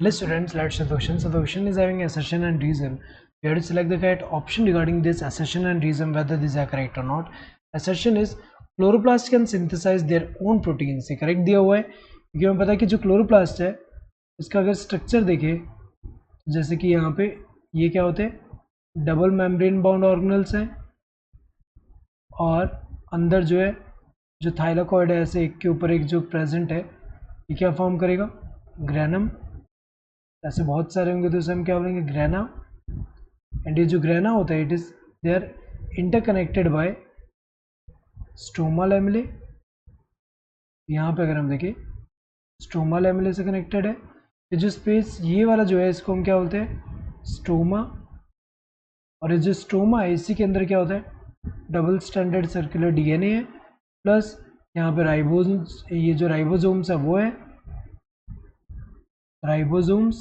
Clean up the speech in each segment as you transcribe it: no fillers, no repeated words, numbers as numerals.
Hello students, let's see the question. So the question is having assertion and reason. We have to select the correct option regarding this assertion and reason whether these are correct or not. Assertion is chloroplast can synthesize their own proteins. ये correct दिया हुआ है क्योंकि हमें पता है कि जो chloroplast है इसका अगर स्ट्रक्चर देखें जैसे कि यहाँ पे ये क्या होते हैं डबल मेम्ब्रेन बाउंड ऑर्गेनल्स हैं और अंदर जो है जो थाइलाकॉइड है ऐसे एक के ऊपर एक जो प्रेजेंट है ये क्या फॉर्म करेगा ग्रेनम। ऐसे बहुत सारे होंगे तो उसे हम क्या बोलेंगे ग्रेना। एंड ये जो ग्रेना होता है it is they are interconnected by stroma lamellae. यहाँ पे अगर हम देखें स्ट्रोमा लैमेले से कनेक्टेड है। ये जो स्पेस ये वाला जो है इसको हम क्या बोलते हैं स्ट्रोमा। और ये जो स्ट्रोमा है इसी के अंदर क्या होता है डबल स्टैंडर्ड सर्कुलर डीएनए है प्लस यहाँ पे राइबोसोम्स। ये जो राइबोसोम्स है वो है राइबोसोम्स।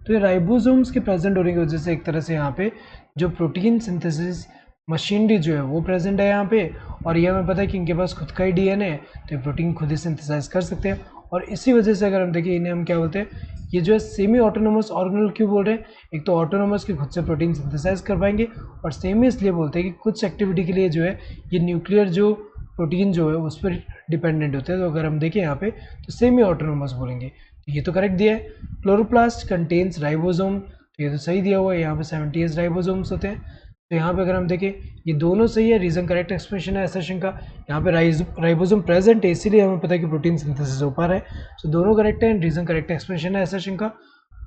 तो ये राइबोसोम्स के प्रेजेंट होने की वजह से एक तरह से यहाँ पे जो प्रोटीन सिंथेसिस मशीनरी जो है वो प्रेजेंट है यहाँ पे। और ये हमें पता है कि इनके पास खुद का ही डीएनए है तो ये प्रोटीन खुद ही सिंथेसाइज कर सकते हैं। और इसी वजह से अगर हम देखें इन्हें हम क्या बोलते हैं ये जो है सेमी ऑटोनोमस ऑर्गेनल क्यों बोल रहे हैं। एक तो ऑटोनोमस के खुद से प्रोटीन सिंथेसाइज कर पाएंगे और सेमी इसलिए बोलते हैं कि कुछ एक्टिविटी के लिए जो है ये न्यूक्लियर जो प्रोटीन जो है उस पर डिपेंडेंट होते हैं। तो अगर हम देखें यहाँ पे तो सेमी ऑटोनोमस बोलेंगे। तो ये तो करेक्ट दिया है। क्लोरोप्लास्ट कंटेन्स राइबोसोम तो ये तो सही दिया हुआ है। यहाँ पे 78 राइबोसोम्स होते हैं। तो यहाँ पे अगर हम देखें ये दोनों सही है। रीजन करेक्ट एक्सप्रेशन है असर्शन का। यहाँ पे राइबोसोम प्रेजेंट है इसीलिए हमें पता है कि प्रोटीन सिंथेसिस हो पा रहा है। सो दोनों करेक्ट है एंड रीजन करेक्ट एक्सप्रेशन है असर्शन का।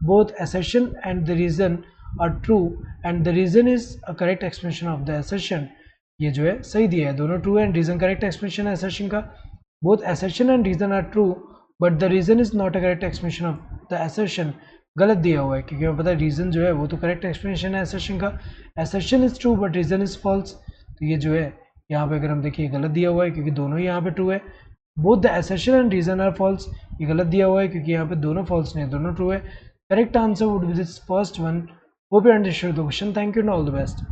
Both assertion and the reason are true and the reason is a correct expression of the assertion। ये जो है सही दिया है दोनों ट्रू है एंड रीजन करेक्ट एक्सप्रेशन है assertion का। both assertion and reason are true but the reason is not a correct expression of the assertion। गलत दिया हुआ है क्योंकि हमें पता है रीजन जो है वो तो करेक्ट एक्सप्रेशन है assertion का। assertion is true but reason is false। तो ये जो है यहाँ पे अगर हम देखिए गलत दिया हुआ है क्योंकि दोनों ही यहाँ पे ट्रू है। both the assertion and reason are false ये गलत दिया हुआ है क्योंकि यहाँ पे दोनों false नहीं दोनों ट्रू है। Correct answer would be this first one. Hope you understood the question. Thank you and all the best.